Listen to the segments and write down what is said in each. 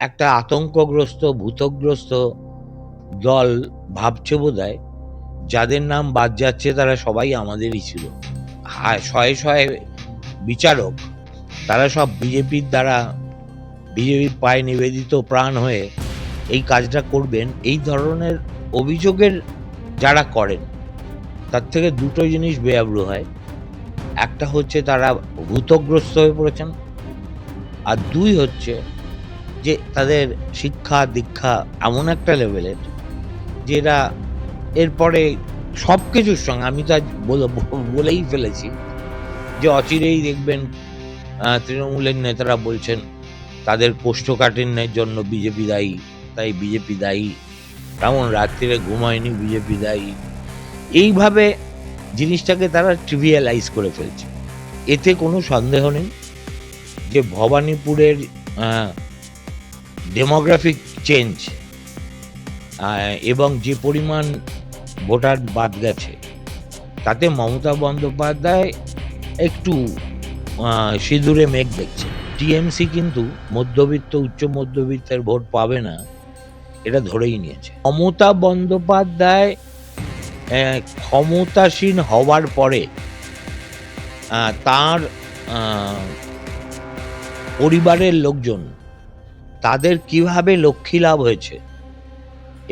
একটা আতঙ্কগ্রস্ত, ভূতগ্রস্ত দল ভাবছে বোধহয় যাদের নাম বাদ যাচ্ছে তারা সবাই আমাদেরই ছিল। শয়ে শয়ে বিচারক তারা সব বিজেপির দ্বারা, বিজেপির পায়ে নিবেদিত প্রাণ হয়ে এই কাজটা করবেন, এই ধরনের অভিযোগের যারা করেন তার থেকে দুটো জিনিস বেআব্রু হয়। একটা হচ্ছে তারা ভূতগ্রস্ত হয়ে পড়েছেন, আর দুই হচ্ছে যে তাদের শিক্ষা দীক্ষা এমন একটা লেভেলের যেটা এরপরে সব কিছুর সঙ্গে, আমি তো আজ বলেই ফেলেছি যে অচিরেই দেখবেন তৃণমূলের নেতারা বলছেন তাদের কোষ্ঠকাঠিন্যের জন্য বিজেপি দায়ী, তাই বিজেপি দায়ী, তেমন রাত্রিরে ঘুমায়নি বিজেপি দায়ী। এইভাবে জিনিসটাকে তারা ট্রিভিয়ালাইজ করে ফেলছে। এতে কোনো সন্দেহ নেই যে ভবানীপুরের ডেমোগ্রাফিক চেঞ্জ এবং যে পরিমাণ ভোটার বাদ গেছে তাতে মমতা বন্দ্যোপাধ্যায় একটু সিঁদুরে মেঘ দেখছে। টিএমসি কিন্তু মধ্যবিত্ত উচ্চ মধ্যবিত্তের ভোট পাবে না এটা ধরেই নিয়েছে। মমতা বন্দ্যোপাধ্যায় ক্ষমতাসীন হওয়ার পরে তার পরিবারের লোকজন তাদের কিভাবে লক্ষ্মী লাভ হয়েছে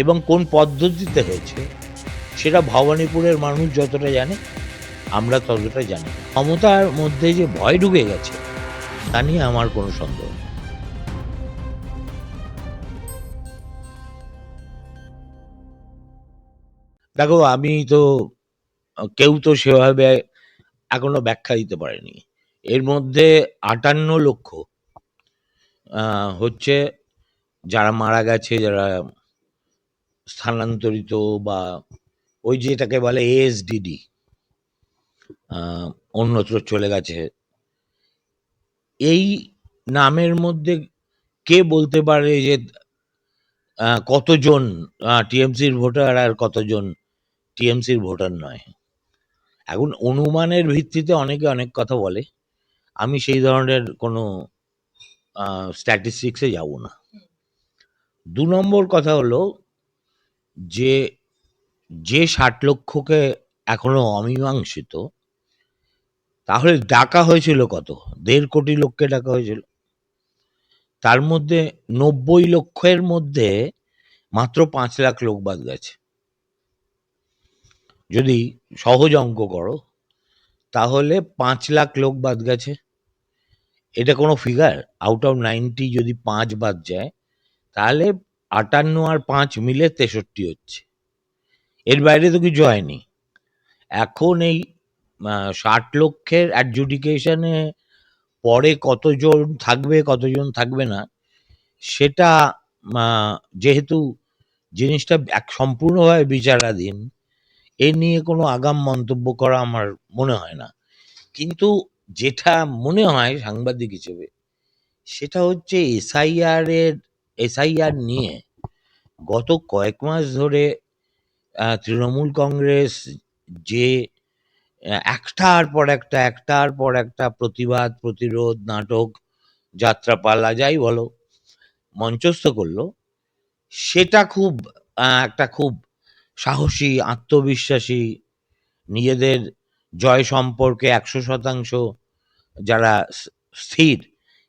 এবং কোন পদ্ধতিতে হয়েছে সেটা ভবানীপুরের মানুষ যতটা জানে আমরা ততটা জানি। ক্ষমতার মধ্যে যে ভয় ঢুকে গেছে তা নিয়ে আমার কোনো সন্দেহ নেই। দেখো, আমি তো কেউ তো সেভাবে এখনো ব্যাখ্যা দিতে পারেনি। এর মধ্যে 58 লক্ষ হচ্ছে যারা মারা গেছে, যারা স্থানান্তরিত বা ওই যেটাকে বলে এএসডিডি, অন্যত্র চলে গেছে। এই নামের মধ্যে কে বলতে পারে যে কতজন টিএমসির ভোটার আর কতজন টিএমসির ভোটার নয়? এখন অনুমানের ভিত্তিতে অনেকে অনেক কথা বলে, আমি সেই ধরনের কোনো স্ট্যাটিস্টিক্সে যাব না। 2 নম্বর কথা হলো যে 60 লক্ষকে এখনো অমীমাংসিত, তাহলে ডাকা হয়েছিল কত? 1.5 কোটি লোককে ডাকা হয়েছিল। তার মধ্যে 90 লক্ষের মধ্যে মাত্র 5 লাখ লোক বাদ গেছে। যদি সহজ অঙ্ক করো তাহলে 5 লাখ লোক বাদ গেছে। এটা কোনো ফিগার? আউট অফ 90 যদি 5 বাদ যায় তাহলে 58 আর 5 মিলে 63 হচ্ছে। এর বাইরে তো কিছু হয়নি। এখন এই 60 লক্ষের অ্যাডজুডিকেশনে পরে কতজন থাকবে কতজন থাকবে না সেটা যেহেতু জিনিসটা সম্পূর্ণভাবে বিচারাধীন, এ নিয়ে কোনো আগাম মন্তব্য করা আমার মনে হয় না। কিন্তু যেটা মনে হয় সাংবাদিক হিসেবে সেটা হচ্ছে এসআইআর নিয়ে গত কয়েক মাস ধরে তৃণমূল কংগ্রেস যে একটার পর একটা প্রতিবাদ, প্রতিরোধ, নাটক, যাত্রাপালা যাই বলো মঞ্চস্থ করলো, সেটা খুব একটা খুব সাহসী, আত্মবিশ্বাসী, নিজেদের জয় সম্পর্কে 100% যারা স্থির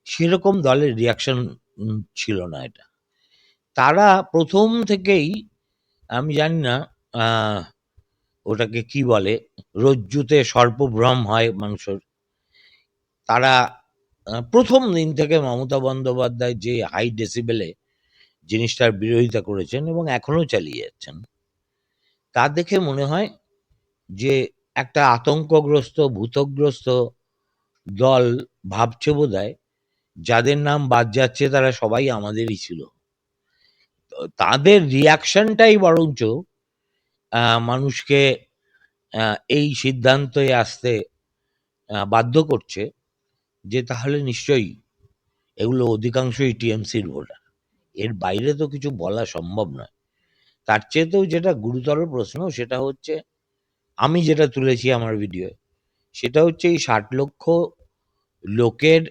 সেরকম দলের রিয়াকশন ছিল না এটা। তারা প্রথম থেকেই, আমি জানি না ওটাকে কি বলে, রজ্জুতে সর্পভ্রম হয় মানুষের, তারা প্রথম দিন থেকে মমতা বন্দ্যোপাধ্যায় যে হাই ডেসিবেলে জিনিসটার বিরোধিতা করেছেন এবং এখনো চালিয়ে যাচ্ছেন, তা দেখে মনে হয় যে একটা আতঙ্কগ্রস্ত, ভূতগ্রস্ত দল ভাবছে বোধহয় যাদের নাম বাদ যাচ্ছে তারা সবাই আমাদেরই ছিল। তাদের রিয়াকশনটাই বরঞ্চ মানুষকে এই সিদ্ধান্তে আসতে বাধ্য করছে যে তাহলে নিশ্চয়ই এগুলো অধিকাংশই টিএমসির ভোটার। এর বাইরে তো কিছু বলা সম্ভব নয়। তার চেয়েতেও যেটা গুরুতর প্রশ্ন সেটা হচ্ছে, আমি যেটা তুলেছি আমার ভিডিওয়ে, সেটা হচ্ছে এই 60 লক্ষ লোকের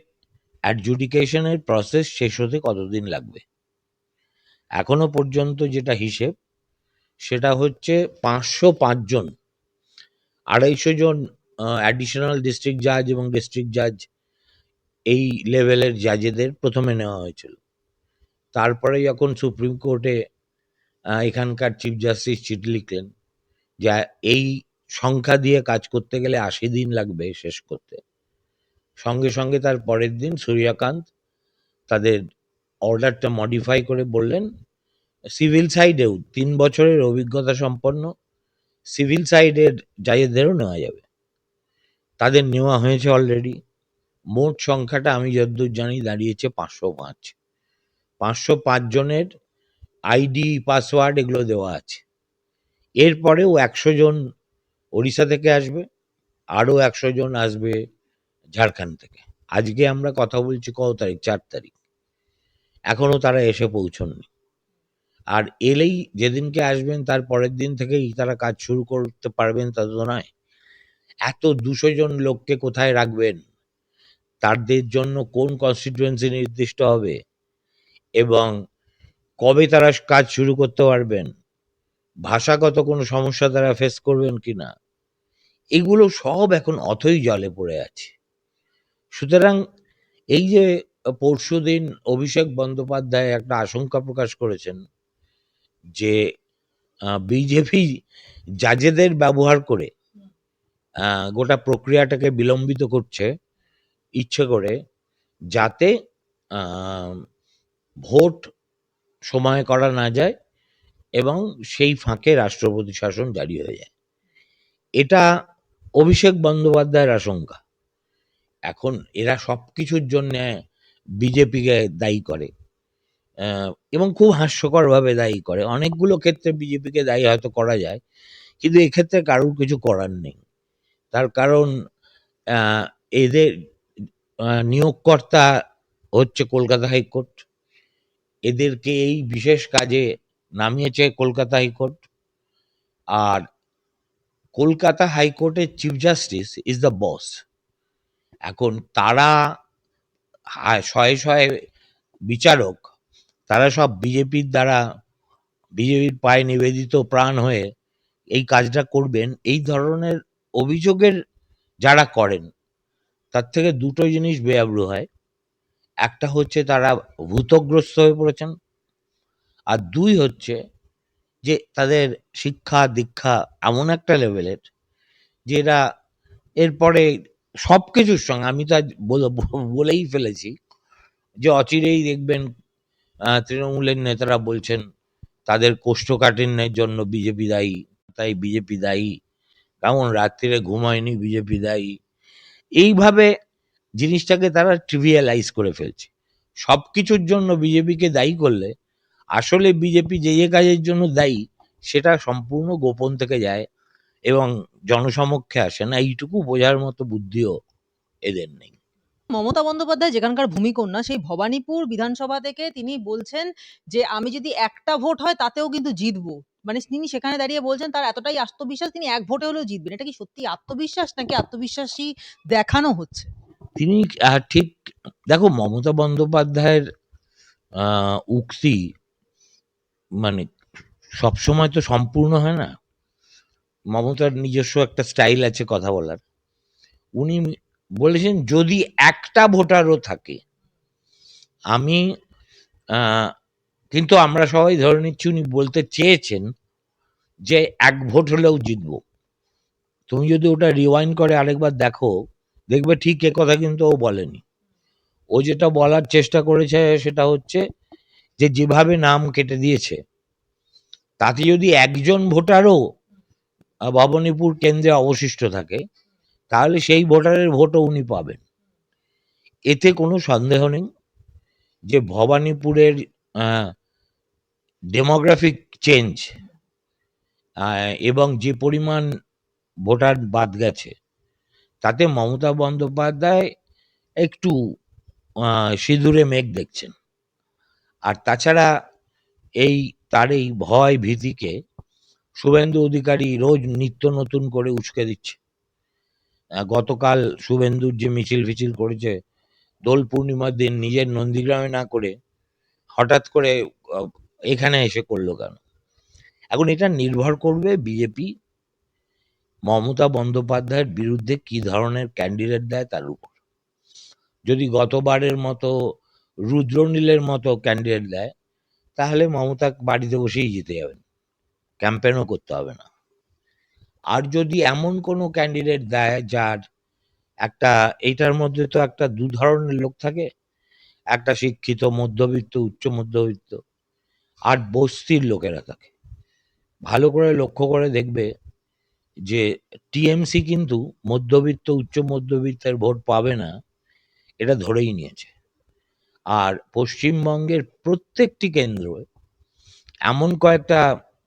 অ্যাডজুডিকেশনের প্রসেস শেষ হতে কতদিন লাগবে। এখনো পর্যন্ত যেটা হিসেব সেটা হচ্ছে 505 জন, 250 জন অ্যাডিশনাল ডিস্ট্রিক্ট জাজ এবং ডিস্ট্রিক্ট জাজ এই লেভেলের জাজেদের প্রথমে নেওয়া হয়েছিল। তারপরে যখন সুপ্রিম কোর্টে এখানকার চিফ জাস্টিস চিঠি লিখলেন যে এই সংখ্যা দিয়ে কাজ করতে গেলে 80 দিন লাগবে শেষ করতে, সঙ্গে সঙ্গে তার পরের দিন সূর্যকান্ত তাদের অর্ডারটা মডিফাই করে বললেন সিভিল সাইডেও 3 বছরের অভিজ্ঞতা সম্পন্ন সিভিল সাইডের জাজেদেরও নেওয়া যাবে। তাদের নেওয়া হয়েছে অলরেডি। মোট সংখ্যাটা আমি যতদূর জানি দাঁড়িয়েছে 505। 505 জনের আইডি পাসওয়ার্ড এগুলো দেওয়া আছে। এরপরেও 100 জন ওড়িশা থেকে আসবে, আরও 100 জন আসবে ঝাড়খণ্ড থেকে। আজকে আমরা কথা বলছি কত তারিখ? 4 তারিখ। এখনো তারা এসে পৌঁছননি। আর এলেই যেদিনকে আসবেন তার পরের দিন থেকেই তারা কাজ শুরু করতে পারবেন তা তো নয়। এত 200 জন লোককে কোথায় রাখবেন, তাদের জন্য কোন কনস্টিটিউয়েন্সি নির্দিষ্ট হবে এবং কবে তারা কাজ শুরু করতে পারবেন, ভাষাগত কোনো সমস্যা তারা ফেস করবেন কিনা, এগুলো সব এখন অথই জলে পড়ে আছে। সুতরাং এই যে পরশুদিন অভিষেক বন্দ্যোপাধ্যায় একটা আশঙ্কা প্রকাশ করেছেন যে বিজেপি জাজেদের ব্যবহার করে গোটা প্রক্রিয়াটাকে বিলম্বিত করছে ইচ্ছে করে, যাতে ভোট সময় করা না যায় এবং সেই ফাঁকে রাষ্ট্রপতি শাসন জারি হয়ে যায়। এটা অভিষেক বন্দ্যোপাধ্যায়ের আশঙ্কা। এখন এরা সব কিছুর জন্যে বিজেপিকে দায়ী করে এবং খুব হাস্যকরভাবে দায়ী করে। অনেকগুলো ক্ষেত্রে বিজেপিকে দায়ী হয়তো করা যায়, কিন্তু এক্ষেত্রে কারোর কিছু করার নেই। তার কারণ এদের নিয়োগকর্তা হচ্ছে কলকাতা হাইকোর্ট, এদেরকে এই বিশেষ কাজে নামিয়েছে কলকাতা হাইকোর্ট। আর কলকাতা হাইকোর্টের chief justice is the boss. এখন তারা শয়ে শয়ে বিচারক, তারা সব বিজেপির দ্বারা, বিজেপির পায়ে নিবেদিত প্রাণ হয়ে এই কাজটা করবেন, এই ধরনের অভিযোগের যারা করেন তার থেকে দুটো জিনিস বেআব্রু হয়। একটা হচ্ছে তারা ভূতগ্রস্ত হয়ে পড়েছেন, আর দুই হচ্ছে যে তাদের শিক্ষা দীক্ষা এমন একটা লেভেলের যে এরা এরপরে সব কিছুর সঙ্গে, আমি তো আজ বলেই ফেলেছি যে অচিরেই দেখবেন তৃণমূলের নেতারা বলছেন তাদের কোষ্ঠকাঠিন্যের জন্য বিজেপি দায়ী, তাই বিজেপি দায়ী, কেমন রাত্রিরে ঘুমায়নি বিজেপি দায়ী। এইভাবে জিনিসটাকে তারা ট্রিভিয়ালাইজ করে ফেলছে। সব কিছুর জন্য বিজেপিকে দায়ী করলে আসলে বিজেপি যে যে কাজের জন্য দায়ী সেটা সম্পূর্ণ গোপন থেকে যায় এবং জনসমক্ষে আসে না। এইটুকু বোঝার মতো বুদ্ধিও এদের নেই। মমতা বন্দ্যোপাধ্যায় যেখানকার ভূমিকন্যা, সেই ভবানীপুর বিধানসভা থেকে তিনি বলছেন যে আমি যদি একটা ভোট হয় তাতেও কিন্তু জিতবো। মানে তিনি সেখানে দাঁড়িয়ে বলছেন তার এতটাই আত্মবিশ্বাস তিনি এক ভোটে হলেও জিতবেন। এটা কি সত্যি আত্মবিশ্বাস নাকি আত্মবিশ্বাসী দেখানো হচ্ছে? তিনি ঠিক দেখো, মমতা বন্দ্যোপাধ্যায়ের উক্তি মানে সবসময় তো সম্পূর্ণ হয় না। মমতার নিজস্ব একটা স্টাইল আছে কথা বলার। উনি বলেছেন যদি একটা ভোটারও থাকে আমি কিন্তু আমরা সবাই ধরে নিচ্ছি উনি বলতে চেয়েছেন যে এক ভোট হলেও জিতবো। তুমি যদি ওটা রিওয়াইন্ড করে আরেকবার দেখো, দেখবে ঠিক এ কথা কিন্তু ও বলেনি। ও যেটা বলার চেষ্টা করেছে সেটা হচ্ছে যে যেভাবে নাম কেটে দিয়েছে তাতে যদি একজন ভোটারও ভবানীপুর কেন্দ্রে অবশিষ্ট থাকে তাহলে সেই ভোটারের ভোটও উনি পাবেন। এতে কোনো সন্দেহ নেই যে ভবানীপুরের ডেমোগ্রাফিক চেঞ্জ এবং যে পরিমাণ ভোটার বাদ গেছে তাতে মমতা বন্দ্যোপাধ্যায় একটু সিঁদুরে মেঘ দেখছেন। আর তাছাড়া তার এই ভয় ভীতিকে শুভেন্দু অধিকারী রোজ নিত্য নতুন করে উস্কে দিচ্ছে। গতকাল শুভেন্দুর যে মিছিল ফিছিল করেছে দোল পূর্ণিমার দিন নিজের নন্দীগ্রামে না করে হঠাৎ করে এখানে এসে করলো কেন? এখন এটা নির্ভর করবে বিজেপি মমতা বন্দ্যোপাধ্যায়ের বিরুদ্ধে কি ধরনের ক্যান্ডিডেট দেয় তার উপর। যদি গতবারের মতো রুদ্রনীলের মতো ক্যান্ডিডেট দেয়, তাহলে মমতা বাড়িতে বসেই জিতে যাবেন, ক্যাম্পেনও করতে হবে না। আর যদি এমন কোনো ক্যান্ডিডেট দেয় যার একটা, এইটার মধ্যে তো একটা দু ধরনের লোক থাকে, একটা শিক্ষিত মধ্যবিত্ত উচ্চ মধ্যবিত্ত, আর বস্তির লোকেরা থাকে। ভালো করে লক্ষ্য করে দেখবে যে টিএমসি কিন্তু মধ্যবিত্ত উচ্চ মধ্যবিত্তের ভোট পাবে না, এটা ধরেই নিয়েছে। আর পশ্চিমবঙ্গের প্রত্যেকটি কেন্দ্র এমন কয়েকটা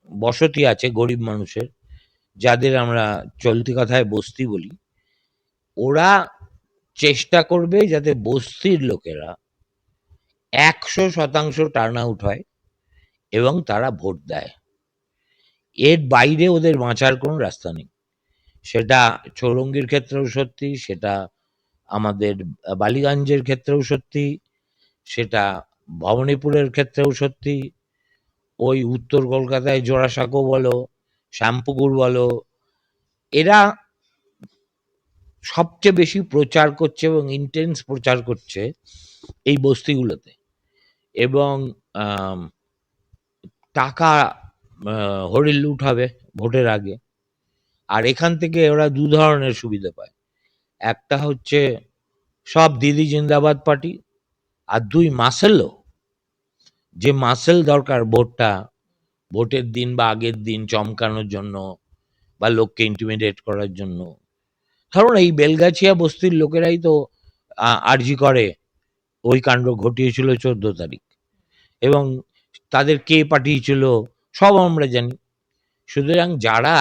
বসতি আছে গরিব মানুষের, যাদের আমরা চলতি কথায় বস্তি বলি, ওরা চেষ্টা করবে যাতে বস্তির লোকেরা 100% টার্ন আউট হয় এবং তারা ভোট দেয়। এর বাইরে ওদের বাঁচার কোনো রাস্তা নেই। সেটা চৌরঙ্গীর ক্ষেত্রেও সত্যি, সেটা আমাদের বালিগঞ্জের ক্ষেত্রেও সত্যি, সেটা ভবানীপুরের ক্ষেত্রেও সত্যি, ওই উত্তর কলকাতায় জোড়াসাঁকো বলো, শ্যামপুকুর বলো, এরা সবচেয়ে বেশি প্রচার করছে এবং ইন্টেন্স প্রচার করছে এই বস্তিগুলোতে। এবং আম, টাকা হরির লুট হবে ভোটের আগে। আর এখান থেকে ওরা দু ধরনের সুবিধা পায়, একটা হচ্ছে সব দিদি জিন্দাবাদ পার্টি, আর দুই মাসেলও, যে মাসেল দরকার ভোটটা, ভোটের দিন বা আগের দিন চমকানোর জন্য বা লোককে ইন্টিমিডেট করার জন্য। ধরুন এই বেলগাছিয়া বস্তির লোকেরাই তো আরজি করে ওই কাণ্ড ঘটিয়েছিল 14 তারিখ, এবং তাদের কে পাঠিয়েছিল সব আমরা জানি। সুতরাং যারা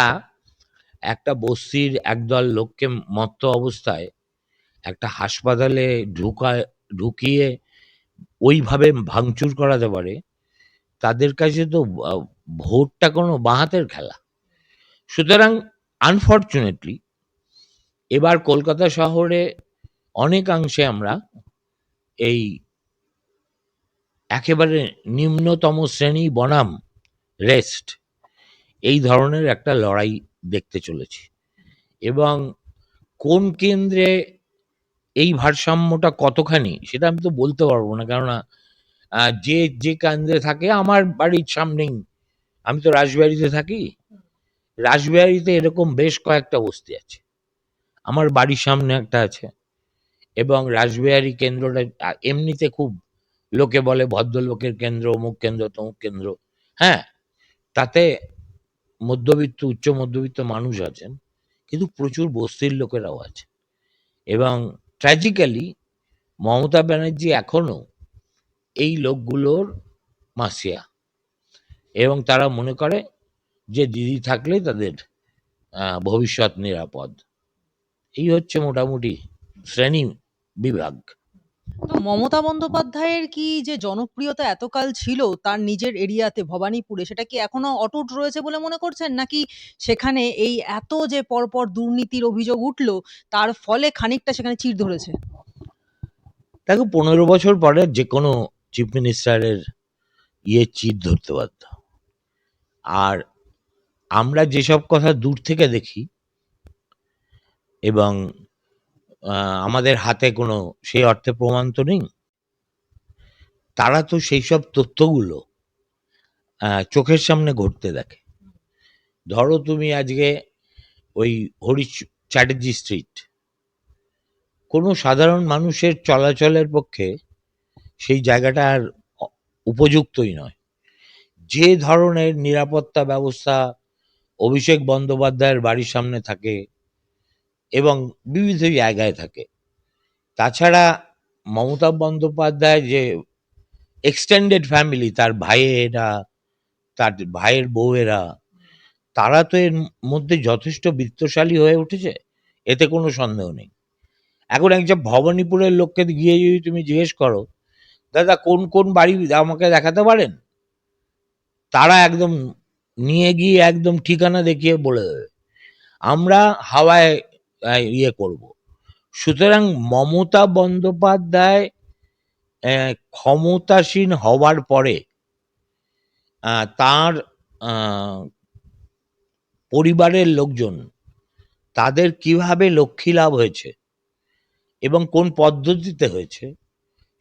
একটা বস্তির একদল লোককে মত্ত অবস্থায় একটা হাসপাতালে ঢুকিয়ে ওইভাবে ভাঙচুর করাতে পারে, তাদের কাছে তো ভোটটা কোনো বাঁহাতের খেলা। সুতরাং আনফর্চুনেটলি এবার কলকাতা শহরে অনেকাংশে আমরা এই একেবারে নিম্নতম শ্রেণী বনাম রেস্ট, এই ধরনের একটা লড়াই দেখতে চলেছি। এবং কোন কেন্দ্রে এই ভারসাম্যটা কতখানি সেটা আমি তো বলতে পারবো না, কেননা যে যে কেন্দ্রে থাকে, আমার বাড়ির সামনেই, আমি তো রাসবিহারীতে থাকি, রাসবিহারীতে এরকম বেশ কয়েকটা বস্তি আছে, আমার বাড়ির সামনে একটা আছে। এবং রাসবিহারী কেন্দ্রটা এমনিতে খুব লোকে বলে ভদ্রলোকের কেন্দ্র, অমুক কেন্দ্র তমুক কেন্দ্র। হ্যাঁ, তাতে মধ্যবিত্ত উচ্চ মধ্যবিত্ত মানুষ আছেন, কিন্তু প্রচুর বস্তির লোকেরাও আছে। এবং ট্র্যাজিক্যালি মমতা ব্যানার্জি এখনো এই লোকগুলোর মাসিয়া, এবং তারা মনে করে যে দিদি থাকলে তাদের ভবিষ্যৎ নিরাপদ। এই হচ্ছে মোটামুটি শ্রেণী বিভাগ। তো মমতা বন্দ্যোপাধ্যায়ের কি যে জনপ্রিয়তা এতকাল ছিল তার নিজের এরিয়াতে ভবানীপুরে, সেটা কি এখনো অটুট রয়েছে বলে মনে করছেন, নাকি সেখানে এই এত যে পরপর দুর্নীতির অভিযোগ উঠলো তার ফলে খানিকটা সেখানে চিড় ধরেছে? দেখো, 15 বছর পরে যে কোনো চিফ মিনিস্টারের চিট ধরতে বাধ্য। আর আমরা যেসব কথা দূর থেকে দেখি এবং আমাদের হাতে কোনো সেই অর্থে প্রমাণ তো নেই, তারা তো সেই সব তথ্যগুলো চোখের সামনে ঘটতে দেখে। ধরো তুমি আজকে ওই হরিশ চ্যাটার্জি স্ট্রিট, কোনো সাধারণ মানুষের চলাচলের পক্ষে সেই জায়গাটা আর উপযুক্তই নয়। যে ধরনের নিরাপত্তা ব্যবস্থা অভিষেক বন্দ্যোপাধ্যায়ের বাড়ির সামনে থাকে এবং বিবিধ জায়গায় থাকে, তাছাড়া মমতা বন্দ্যোপাধ্যায় যে এক্সটেন্ডেড ফ্যামিলি, তার ভাইয়েরা, তার ভাইয়ের বউয়েরা, তারা তো এর মধ্যে যথেষ্ট বিত্তশালী হয়ে উঠেছে, এতে কোনো সন্দেহ নেই। এখন একজন ভবানীপুরের লোককে গিয়ে যদি তুমি জিজ্ঞেস করো, দাদা কোন কোন বাড়ি আমাকে দেখাতে পারেন, তারা একদম নিয়ে গিয়ে একদম ঠিকানা দেখিয়ে বলে দেবে। আমরা হাওয়ায় করব। সুতরাং মমতা বন্দ্যোপাধ্যায় ক্ষমতাসীন হওয়ার পরে তার পরিবারের লোকজন তাদের কিভাবে লক্ষ্মী লাভ হয়েছে এবং কোন পদ্ধতিতে হয়েছে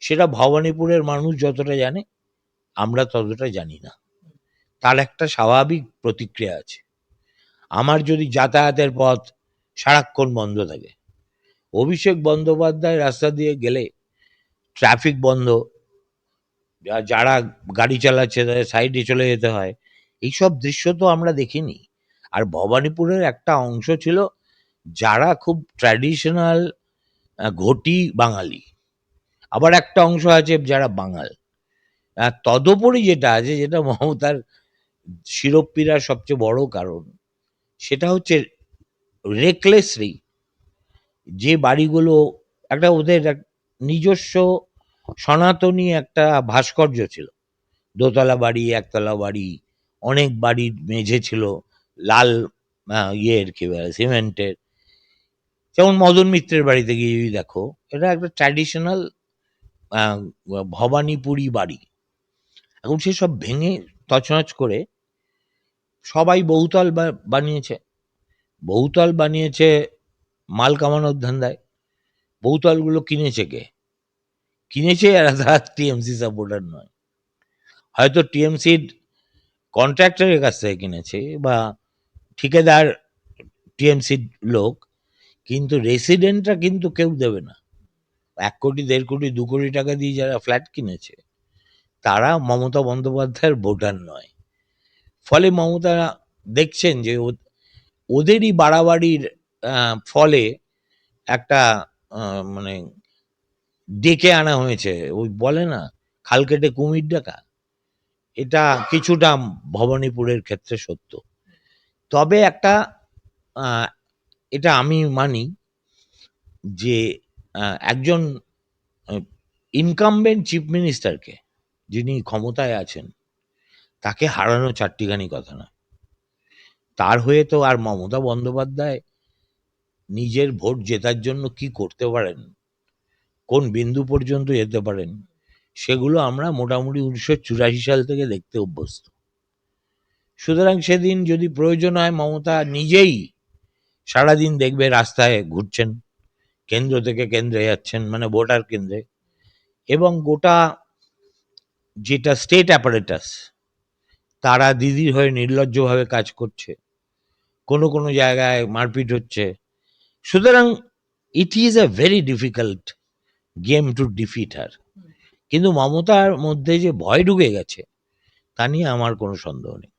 সেটা ভবানীপুরের মানুষ যতটা জানে আমরা ততটা জানি না। তার একটা স্বাভাবিক প্রতিক্রিয়া আছে। আমার যদি যাতায়াতের পথ সারাক্ষণ বন্ধ থাকে, অভিষেক বন্দ্যোপাধ্যায় রাস্তা দিয়ে গেলে ট্রাফিক বন্ধ, যারা গাড়ি চালাচ্ছে তাদের সাইডে চলে যেতে হয়, এইসব দৃশ্য তো আমরা দেখিনি। আর ভবানীপুরের একটা অংশ ছিল যারা খুব ট্র্যাডিশনাল ঘটি বাঙালি, আবার একটা অংশ আছে যারা বাঙাল। তদুপরি যেটা আছে, যেটা মমতার শিরোপ্পীড়ার সবচেয়ে বড় কারণ, সেটা হচ্ছে রেকলেসলি যে বাড়িগুলো একটা ওদের নিজস্ব সনাতনী একটা ভাস্কর্য ছিল, দোতলা বাড়ি, একতলা বাড়ি, অনেক বাড়ির মেঝে ছিল লাল ইয়ের কি বলে সিমেন্টের, যেমন মদন মিত্রের বাড়িতে গিয়ে যদি দেখো, এটা একটা ট্র্যাডিশনাল ভবানীপুরি বাড়ি। এখন সেসব ভেঙে তছনছ করে সবাই বহুতল বানিয়েছে। বহুতল বানিয়েছে মাল কামানোর ধান্দায়। বহুতলগুলো কিনেছে কে? কিনেছে এরা, তারা টিএমসি সাপোর্টার নয়, হয়তো টিএমসির কন্ট্রাক্টরের কাছ থেকে কিনেছে বা ঠিকাদার টিএমসির লোক, কিন্তু রেসিডেন্টরা কিন্তু কেউ দেবে না। 1 কোটি 1.5 কোটি 2 কোটি টাকা দিয়ে যারা ফ্ল্যাট কিনেছে তারা মমতা বন্দ্যোপাধ্যায়ের ভোটার নয়। ফলে মমতা দেখছেন যে ওদেরই বাড়াবাড়ির ফলে একটা মানে ডেকে আনা হয়েছে, ওই বলে না খাল কেটে কুমির ডাকা, এটা কিছুটা ভবানীপুরের ক্ষেত্রে সত্য। তবে একটা এটা আমি মানি যে একজন ইনকামবেন্ট চিফ মিনিস্টারকে, যিনি ক্ষমতায় আছেন, তাকে হারানো চারটিখানি কথা না। তার হয়ে তো আর মমতা বন্দ্যোপাধ্যায় নিজের ভোট জেতার জন্য কি করতে পারেন, কোন বিন্দু পর্যন্ত যেতে পারেন, সেগুলো আমরা মোটামুটি 1984 সাল থেকে দেখতে অভ্যস্ত। সুতরাং সেদিন যদি প্রয়োজন হয়, মমতা নিজেই সারাদিন দেখবে রাস্তায় ঘুরছেন, কেন্দ্র থেকে কেন্দ্রে যাচ্ছেন, মানে ভোটার কেন্দ্রে, এবং গোটা যেটা স্টেট অ্যাপারেটাস তারা দিদির হয়ে নির্লজ্জভাবে কাজ করছে, কোনো কোনো জায়গায় মারপিট হচ্ছে। সুতরাং it is a very difficult game to defeat her. কিন্তু মমতার মধ্যে যে ভয় ঢুকে গেছে তা নিয়ে আমার কোনো সন্দেহ নেই।